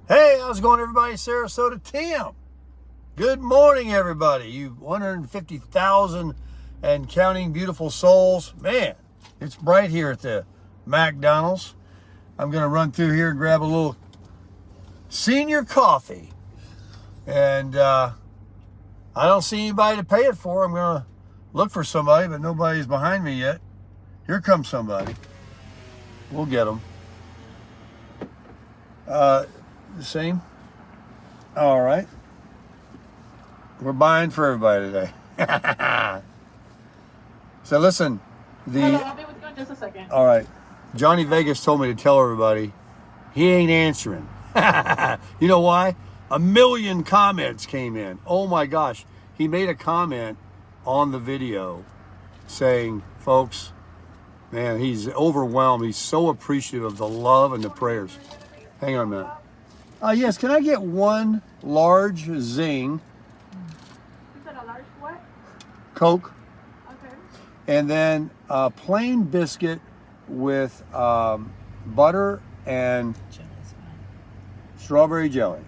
Hey, how's it going, everybody? Sarasota Tim. Good morning, everybody. You 150,000 and counting beautiful souls. Man, it's bright here at the MacDonald's. I'm going to run through here and grab a little senior coffee. And I don't see anybody to pay it for. I'm going to look for somebody, but nobody's behind me yet. Here comes somebody. We'll get them. The same? All right. We're buying for everybody today. So listen, Hello, I'll be with you in just a second. all right. Johnny Vegas told me to tell everybody he ain't answering. You know why? 1 million comments came in. Oh my gosh. He made a comment on the video saying, folks, man, he's overwhelmed. He's so appreciative of the love and the prayers. Hang on a minute. Yes, can I get one large zing? You said a large what? Coke, Okay. and then a plain biscuit with butter and strawberry jelly.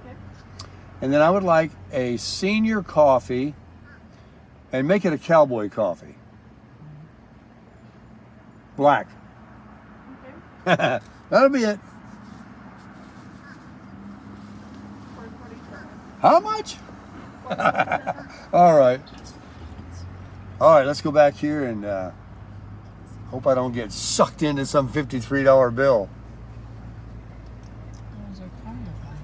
Okay. And then I would like a senior coffee, and make it a cowboy coffee. Black. Okay. That'll be it. $4.47. How much? All right. All right, let's go back here and hope I don't get sucked into some $53 bill. Those are kind of high.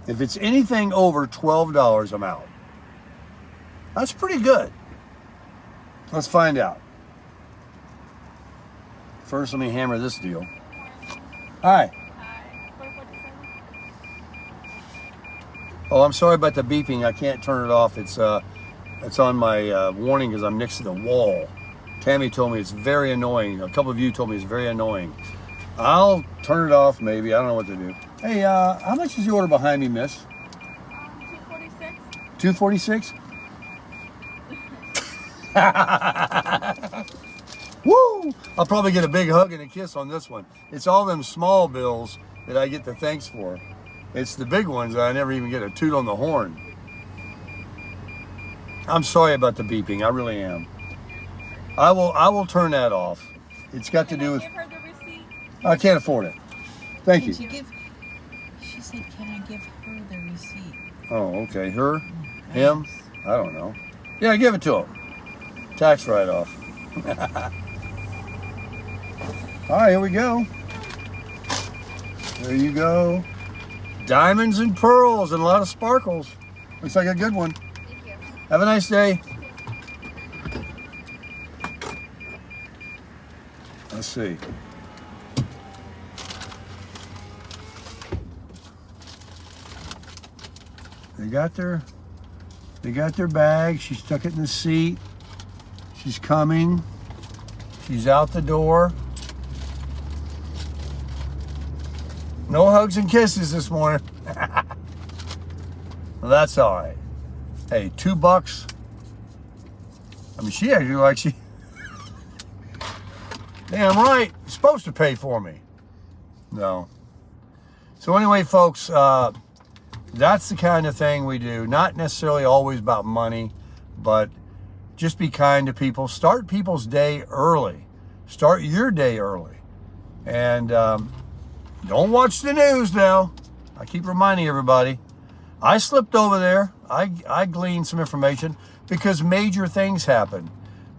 If it's anything over $12, I'm out. That's pretty good. Let's find out. First, let me hammer this deal. Hi. Hi. $4.47. Oh, I'm sorry about the beeping. I can't turn it off. It's on my warning because I'm next to the wall. Tammy told me it's very annoying. A couple of you told me it's very annoying. I'll turn it off maybe. I don't know what to do. Hey, how much is the order behind me, miss? $2.46. $2.46? Woo! I'll probably get a big hug and a kiss on this one. It's all them small bills that I get the thanks for. It's the big ones that I never even get a toot on the horn. I'm sorry about the beeping. I really am. I will turn that off. It's got to do with... Give her the receipt. I can't afford it. Thank you. She said, can I give her the receipt? Oh, okay. Her? Him? I don't know. Yeah, give it to him. Tax write-off. All right, here we go. There you go. Diamonds and pearls and a lot of sparkles. Looks like a good one. Thank you. Have a nice day. Let's see. They got their bag. She stuck it in the seat. She's coming. She's out the door. No hugs and kisses this morning. Well, that's all right. Hey, $2. I mean, she acted like she... Damn right. You're supposed to pay for me. No. So anyway, folks, that's the kind of thing we do. Not necessarily always about money, but just be kind to people. Start people's day early. Start your day early. And don't watch the news now. I keep reminding everybody. I slipped over there. I gleaned some information because major things happen.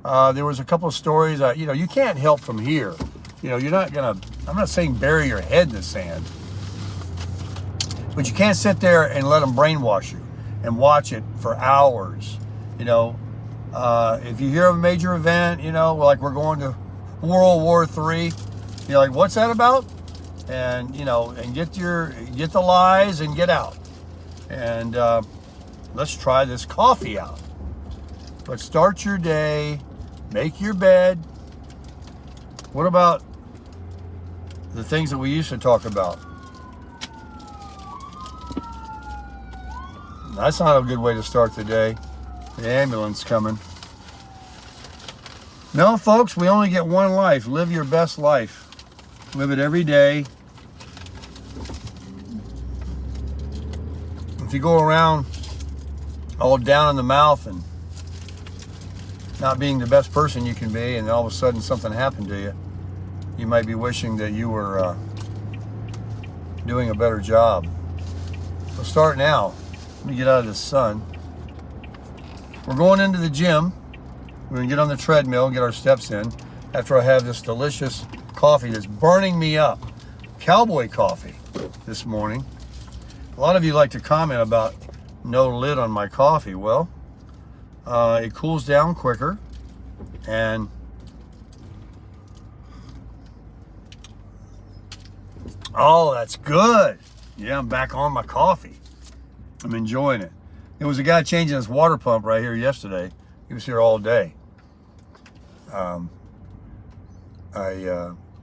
There was a couple of stories. You can't help from here. You're not going to, I'm not saying bury your head in the sand. But you can't sit there and let them brainwash you and watch it for hours. If you hear of a major event, like we're going to World War III, you're like, what's that about? And, and get the lies and get out. And let's try this coffee out. But start your day, make your bed. What about the things that we used to talk about? That's not a good way to start the day. The ambulance coming. No, folks, we only get one life. Live your best life. Live it every day. if you go around all down in the mouth and not being the best person you can be, and all of a sudden something happened to you, you might be wishing that you were doing a better job. So start now. Let me get out of the sun. We're going into the gym. We're going to get on the treadmill and get our steps in after I have this delicious coffee that's burning me up. Cowboy coffee this morning. A lot of you like to comment about no lid on my coffee. Well, it cools down quicker, and oh, that's good. Yeah, I'm back on my coffee. I'm enjoying it. There was a guy changing his water pump right here yesterday. He was here all day. I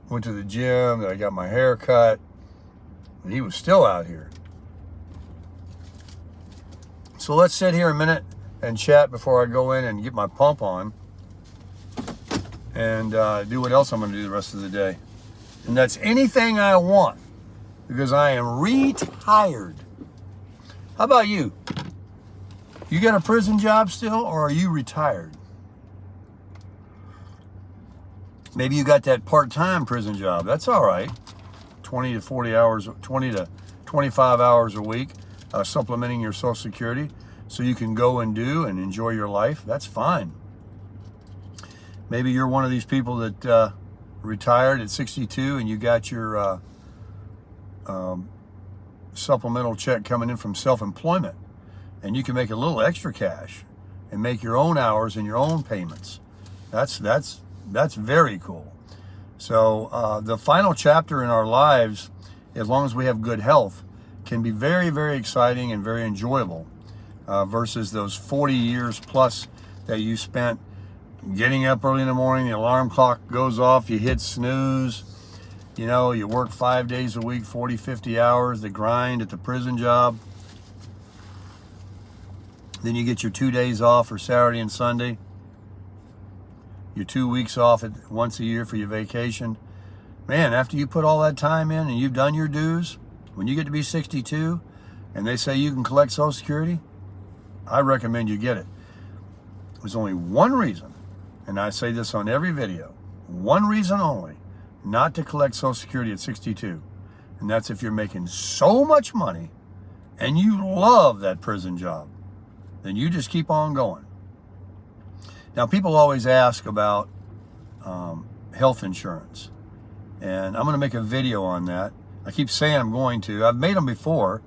went to the gym, I got my hair cut, and he was still out here. So let's sit here a minute and chat before I go in and get my pump on and do what else I'm going to do the rest of the day. And that's anything I want, because I am retired. How about you? You got a prison job still, or are you retired? Maybe you got that part-time prison job. That's all right. 20 to 40 hours, 20 to 25 hours a week, supplementing your Social Security so you can go and do and enjoy your life. That's fine. Maybe you're one of these people that retired at 62 and you got your supplemental check coming in from self-employment, and you can make a little extra cash and make your own hours and your own payments. That's very cool. So the final chapter in our lives, as long as we have good health, can be very, very exciting and very enjoyable versus those 40 years plus that you spent getting up early in the morning, the alarm clock goes off, you hit snooze, you know, you work 5 days a week, 40, 50 hours, the grind at the prison job. Then you get your 2 days off for Saturday and Sunday. Your 2 weeks off once a year for your vacation. Man, after you put all that time in and you've done your dues, when you get to be 62 and they say you can collect Social Security, I recommend you get it. There's only one reason, and I say this on every video, one reason only, not to collect Social Security at 62. And that's if you're making so much money and you love that prison job, then you just keep on going. Now, people always ask about health insurance, and I'm going to make a video on that. I keep saying I'm going to. I've made them before.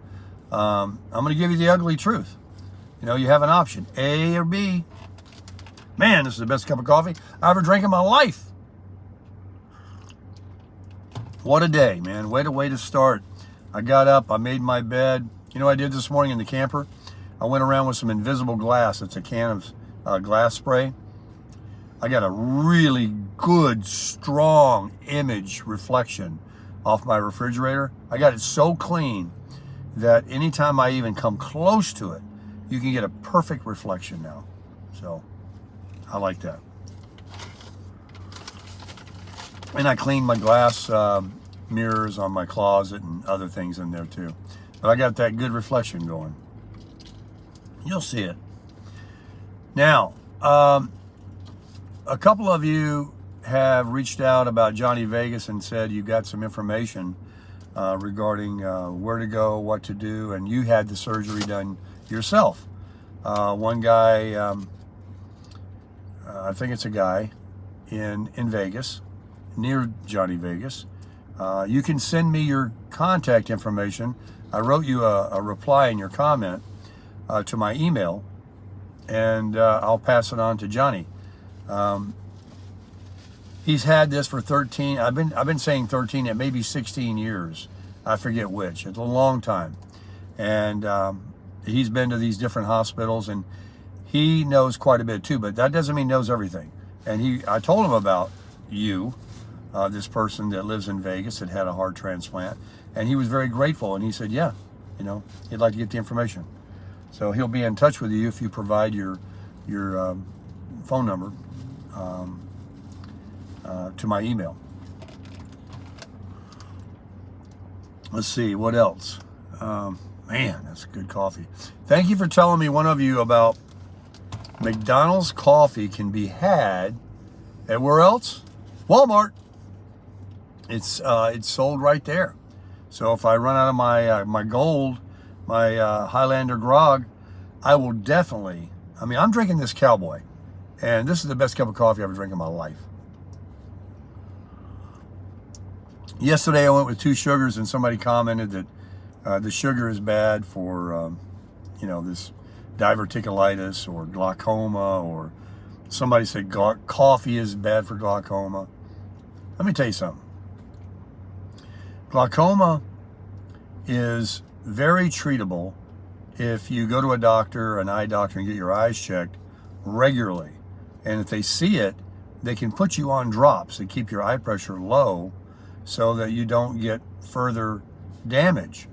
I'm going to give you the ugly truth. You know, you have an option, A or B. Man, this is the best cup of coffee I ever drank in my life. What a day, man. What a way to start. I got up, I made my bed. You know what I did this morning in the camper? I went around with some invisible glass. It's a can of glass spray. I got a really good, strong image reflection off my refrigerator. I got it so clean that anytime I even come close to it, you can get a perfect reflection now. So I like that. And I cleaned my glass mirrors on my closet and other things in there too. But I got that good reflection going. You'll see it. Now, a couple of you have reached out about Johnny Vegas and said you got some information regarding where to go, what to do, and you had the surgery done yourself. One guy, I think it's a guy in Vegas, near Johnny Vegas. You can send me your contact information. I wrote you a reply in your comment to my email, and I'll pass it on to Johnny. He's had this for 13. I've been saying 13. It may be 16 years. I forget which. It's a long time, and he's been to these different hospitals, and he knows quite a bit too. But that doesn't mean he knows everything. And I told him about you, this person that lives in Vegas that had a heart transplant, and he was very grateful. And he said, yeah, you know, he'd like to get the information. So he'll be in touch with you if you provide your phone number to my email. Let's see, what else? Man, that's good coffee. Thank you for telling me, one of you, about McDonald's coffee can be had at where else? Walmart. It's sold right there. So if I run out of my gold, my Highlander grog, I will definitely. I mean, I'm drinking this Cowboy, and this is the best cup of coffee I've ever drank in my life. Yesterday I went with 2 sugars, and somebody commented that the sugar is bad for this diverticulitis or glaucoma, or somebody said coffee is bad for glaucoma. Let me tell you something. Glaucoma is very treatable if you go to a doctor, an eye doctor, and get your eyes checked regularly. And if they see it, they can put you on drops that keep your eye pressure low so that you don't get further damage.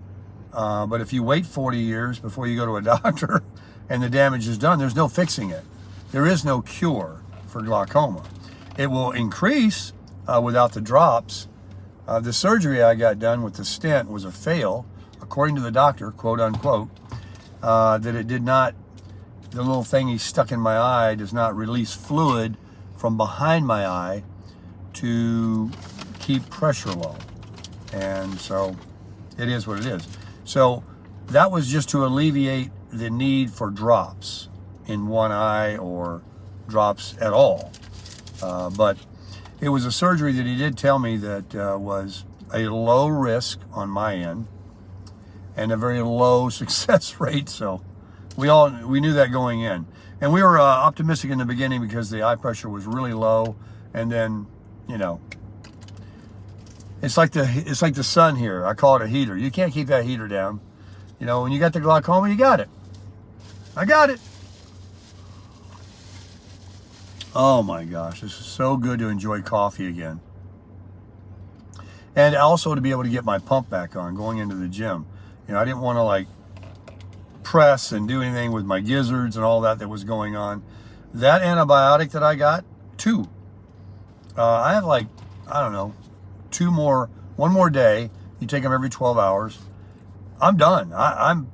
But if you wait 40 years before you go to a doctor and the damage is done, there's no fixing it. There is no cure for glaucoma. It will increase without the drops. The surgery I got done with the stent was a fail, according to the doctor, quote unquote, that it did not, the little thing he stuck in my eye does not release fluid from behind my eye to keep pressure low. And so it is what it is. So that was just to alleviate the need for drops in one eye or drops at all. But it was a surgery that he did tell me that was a low risk on my end and a very low success rate. So we knew that going in, and we were optimistic in the beginning because the eye pressure was really low. And then, it's like the sun here. I call it a heater. You can't keep that heater down. When you got the glaucoma, you got it. I got it. Oh my gosh, this is so good to enjoy coffee again. And also to be able to get my pump back on going into the gym. I didn't want to press and do anything with my gizzards and all that was going on. That antibiotic that I got, 2. I have I don't know, 1 more day. You take them every 12 hours. I'm done. I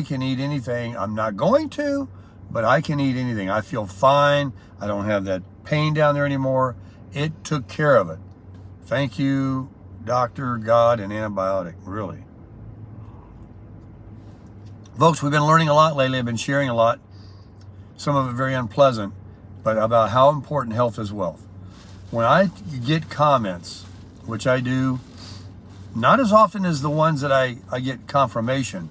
can eat anything. I'm not going to, but I can eat anything. I feel fine. I don't have that pain down there anymore. It took care of it. Thank you, doctor, God, and antibiotic, really. Folks, we've been learning a lot lately. I've been sharing a lot, some of it very unpleasant, but about how important health is wealth. When I get comments, which I do not as often as the ones that I get confirmation,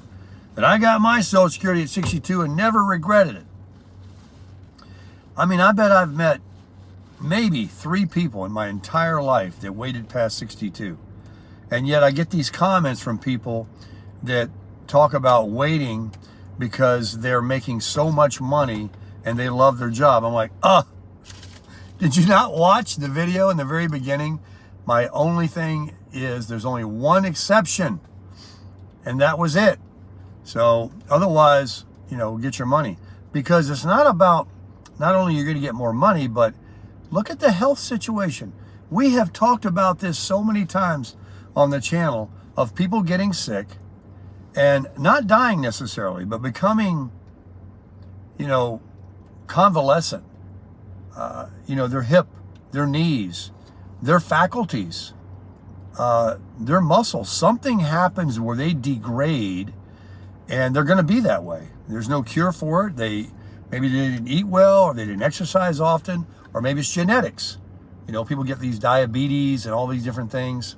that I got my Social Security at 62 and never regretted it. I mean, I bet I've met maybe 3 people in my entire life that waited past 62. And yet I get these comments from people that talk about waiting because they're making so much money and they love their job. I'm like, did you not watch the video in the very beginning? My only thing is there's only one exception, and that was it. So otherwise, get your money, because it's not about not only you're going to get more money, but look at the health situation. We have talked about this so many times on the channel of people getting sick and not dying necessarily, but becoming, convalescent. Their hip, their knees, their faculties, their muscles. Something happens where they degrade, and they're going to be that way. There's no cure for it. Maybe they didn't eat well, or they didn't exercise often, or maybe it's genetics. People get these diabetes and all these different things.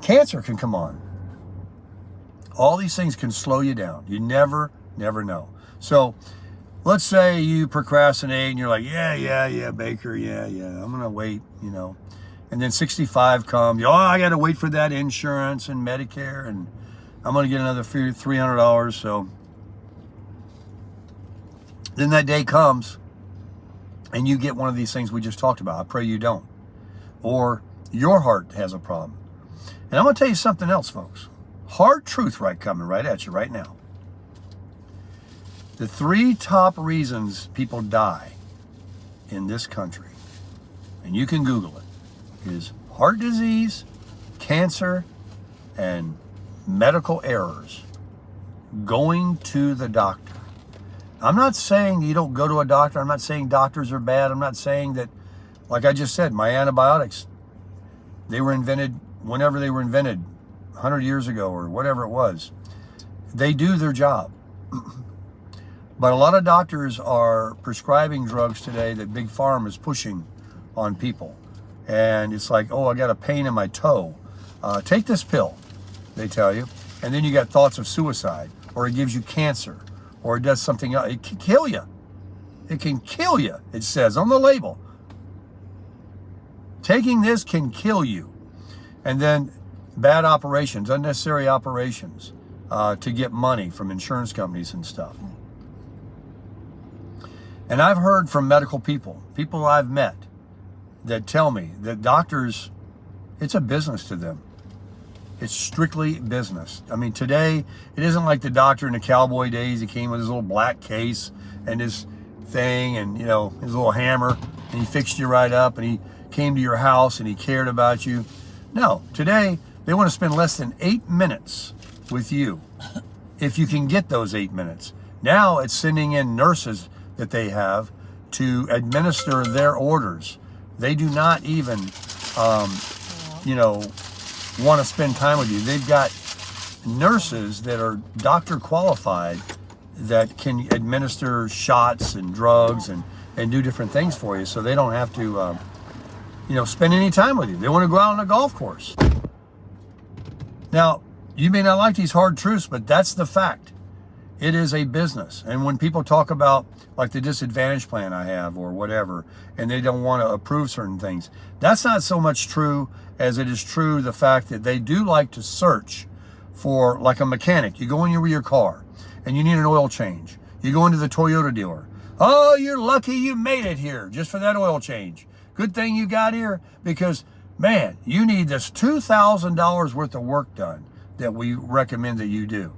Cancer can come on. All these things can slow you down. You never know. So let's say you procrastinate and you're like, yeah, Baker, yeah, I'm going to wait, And then 65 comes, I got to wait for that insurance and Medicare, and I'm going to get another $300. So then that day comes and you get one of these things we just talked about. I pray you don't. Or your heart has a problem. And I'm going to tell you something else, folks. Hard truth coming right at you right now. The 3 top reasons people die in this country, and you can Google it, is heart disease, cancer, and medical errors. Going to the doctor. I'm not saying you don't go to a doctor. I'm not saying doctors are bad. I'm not saying that, like I just said, my antibiotics, they were invented whenever they were invented, 100 years ago or whatever it was. They do their job. But a lot of doctors are prescribing drugs today that Big Pharma is pushing on people. And it's like, oh, I got a pain in my toe. Take this pill, they tell you. And then you got thoughts of suicide, or it gives you cancer, or it does something else. It can kill you. It can kill you, it says on the label. Taking this can kill you. And then bad operations, unnecessary operations to get money from insurance companies and stuff. And I've heard from medical people I've met, that tell me that doctors, it's a business to them. It's strictly business. I mean, today, it isn't like the doctor in the cowboy days. He came with his little black case and his thing and, you know, his little hammer, and he fixed you right up, and he came to your house and he cared about you. No, today, they want to spend less than 8 minutes with you, if you can get those 8 minutes. Now it's sending in nurses that they have to administer their orders. They do not even, you know, want to spend time with you. They've got nurses that are doctor qualified that can administer shots and drugs and do different things for you, so they don't have to, you know, spend any time with you. They want to go out on a golf course. Now, you may not like these hard truths, but that's the fact. It is a business. And when people talk about like the disadvantage plan I have or whatever, and they don't want to approve certain things, that's not so much true as it is true the fact that they do like to search for, like a mechanic. You go in with your car and you need an oil change. You go into the Toyota dealer. Oh, you're lucky you made it here just for that oil change. Good thing you got here, because, man, you need this $2,000 worth of work done that we recommend that you do.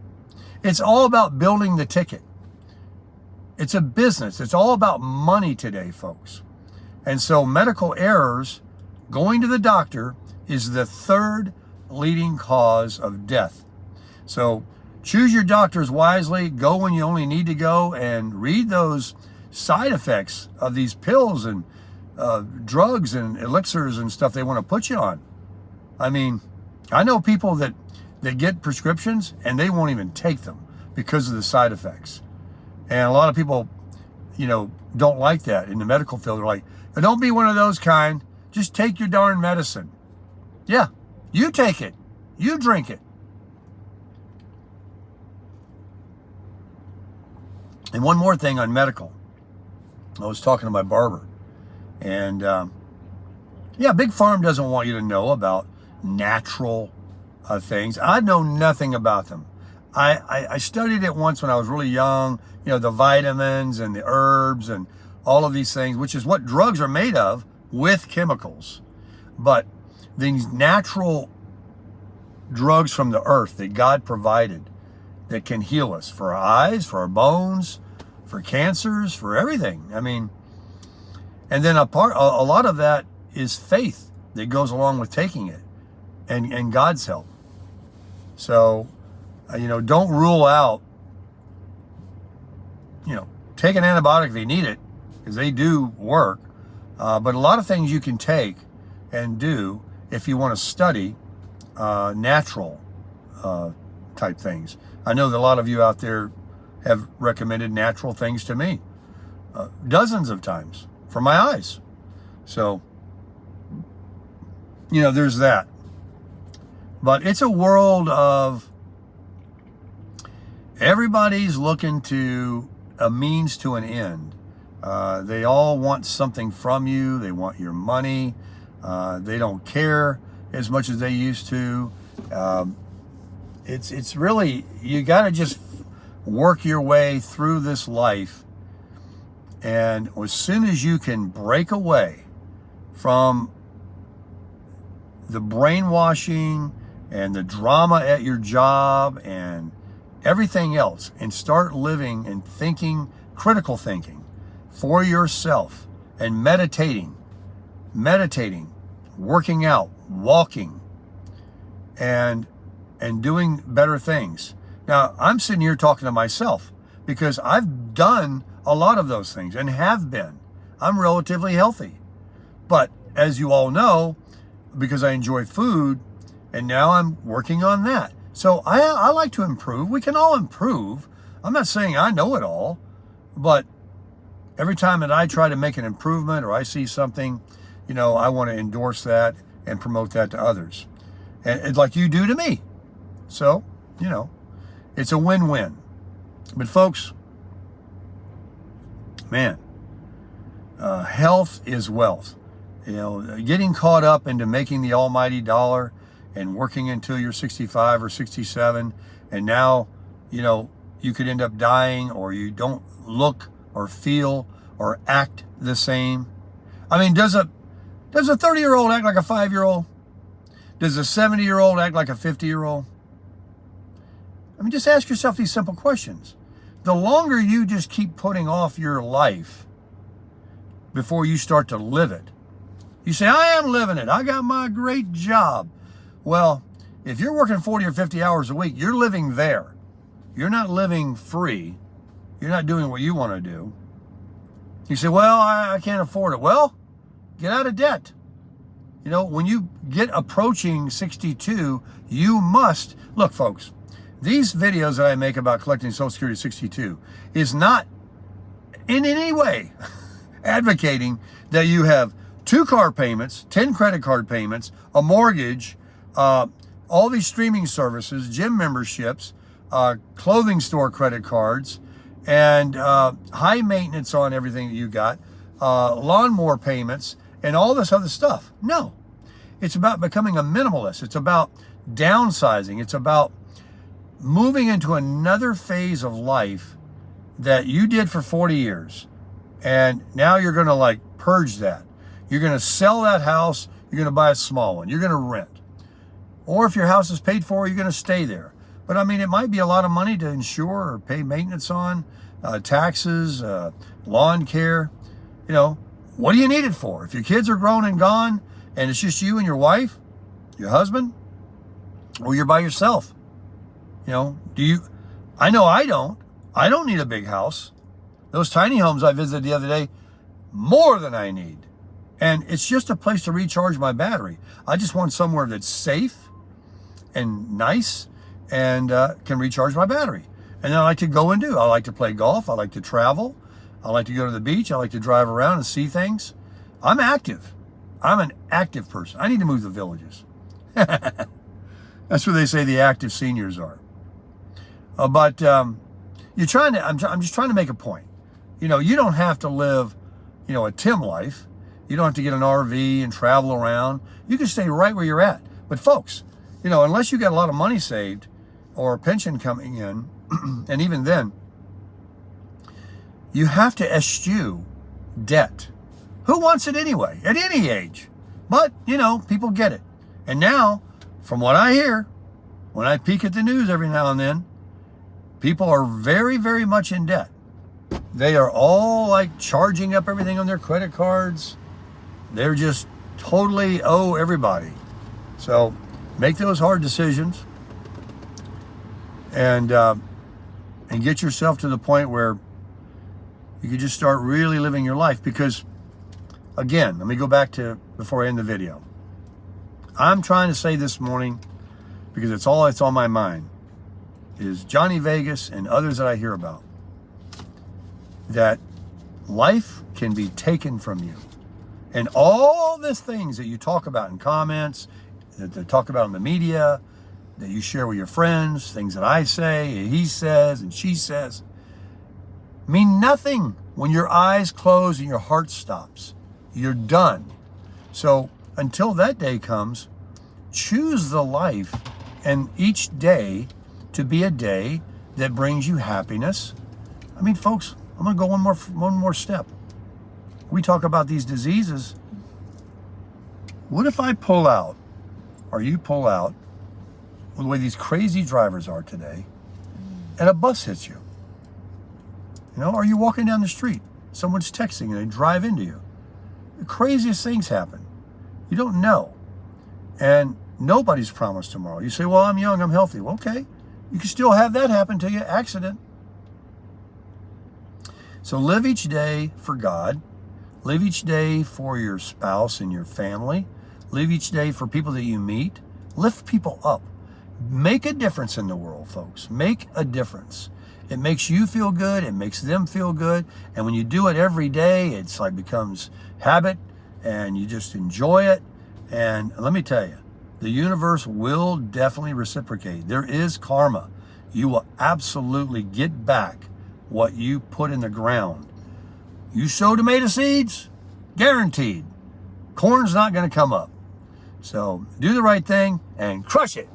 It's all about building the ticket. It's a business. It's all about money today, folks. And so medical errors, going to the doctor, is the third leading cause of death. So choose your doctors wisely. Go when you only need to go, and read those side effects of these pills and drugs and elixirs and stuff they want to put you on. I mean, I know people that get prescriptions and they won't even take them because of the side effects. And a lot of people, you know, don't like that in the medical field. They're like, don't be one of those kind. Just take your darn medicine. Yeah, you take it. You drink it. And one more thing on medical. I was talking to my barber. And, yeah, Big Pharma doesn't want you to know about natural things. I know nothing about them. I studied it once when I was really young, you know, the vitamins and the herbs and all of these things, which is what drugs are made of, with chemicals. But these natural drugs from the earth that God provided that can heal us for our eyes, for our bones, for cancers, for everything. I mean, and then a lot of that is faith that goes along with taking it, and God's help. So, you know, don't rule out, you know, take an antibiotic if you need it, because they do work. But a lot of things you can take and do if you want to study natural type things. I know that a lot of you out there have recommended natural things to me dozens of times for my eyes. So, you know, there's that. But it's a world of everybody's looking to a means to an end. They all want something from you. They want your money. They don't care as much as they used to. It's really, you got to just work your way through this life. And as soon as you can break away from the brainwashing and the drama at your job and everything else, and start living and thinking, critical thinking for yourself, and meditating, working out, walking, and and doing better things. Now, I'm sitting here talking to myself because I've done a lot of those things and have been. I'm relatively healthy. But as you all know, because I enjoy food, and now I'm working on that. So I like to improve. We can all improve. I'm not saying I know it all, but every time that I try to make an improvement or I see something, I want to endorse that and promote that to others. And it's like you do to me. So, it's a win-win. But folks, man, health is wealth. Getting caught up into making the almighty dollar and working until you're 65 or 67, and now, you could end up dying, or you don't look or feel or act the same. I mean, does a 30-year-old act like a 5-year-old? Does a 70-year-old act like a 50-year-old? I mean, just ask yourself these simple questions. The longer you just keep putting off your life before you start to live it, you say, I am living it. I got my great job. Well, if you're working 40 or 50 hours a week, you're living there. You're not living free. You're not doing what you want to do. You say, well, I can't afford it. Well, get out of debt. When you get approaching 62, you must, look, folks, these videos that I make about collecting Social Security at 62 is not in any way advocating that you have 2 car payments, 10 credit card payments, a mortgage, all these streaming services, gym memberships, clothing store credit cards, and high maintenance on everything that you got, lawnmower payments, and all this other stuff. No, it's about becoming a minimalist. It's about downsizing. It's about moving into another phase of life that you did for 40 years. And now you're going to purge that. You're going to sell that house. You're going to buy a small one. You're going to rent. Or if your house is paid for, you're going to stay there. But I mean, it might be a lot of money to insure or pay maintenance on, taxes, lawn care. What do you need it for? If your kids are grown and gone and it's just you and your wife, your husband, or you're by yourself, I know I don't need a big house. Those tiny homes I visited the other day, more than I need. And it's just a place to recharge my battery. I just want somewhere that's safe and nice and can recharge my battery. And then I like to go and do. I like to play golf. I like to travel. I like to go to the beach. I like to drive around and see things. I'm active. I'm an active person. I need to move to villages. That's where they say the active seniors are. But you're trying to. I'm just trying to make a point. You don't have to live, a Tim life. You don't have to get an RV and travel around. You can stay right where you're at. But folks, unless you got a lot of money saved or a pension coming in, and even then, you have to eschew debt. Who wants it anyway, at any age? But, people get it. And now, from what I hear, when I peek at the news every now and then, people are very, very much in debt. They are all charging up everything on their credit cards. They're just totally owe everybody. So make those hard decisions and get yourself to the point where you can just start really living your life. Because, again, let me go back to before I end the video. I'm trying to say this morning, because it's all that's on my mind, is Johnny Vegas and others that I hear about, that life can be taken from you. And all the things that you talk about in comments, that they talk about in the media, that you share with your friends, things that I say, he says, and she says, mean nothing when your eyes close and your heart stops. You're done. So until that day comes, choose the life and each day to be a day that brings you happiness. I mean, folks, I'm going to go one more step. We talk about these diseases. What if I pull out, or you pull out, the way these crazy drivers are today, and a bus hits you? Are you walking down the street? Someone's texting and they drive into you. The craziest things happen. You don't know. And Nobody's promised tomorrow. You say, well, I'm young, I'm healthy. Well, okay. You can still have that happen to you, accident. So live each day for God. Live each day for your spouse and your family. Live each day for people that you meet. Lift people up. Make a difference in the world, folks. Make a difference. It makes you feel good. It makes them feel good. And when you do it every day, it's like becomes habit and you just enjoy it. And let me tell you, the universe will definitely reciprocate. There is karma. You will absolutely get back what you put in the ground. You sow tomato seeds, guaranteed. Corn's not going to come up. So do the right thing and crush it.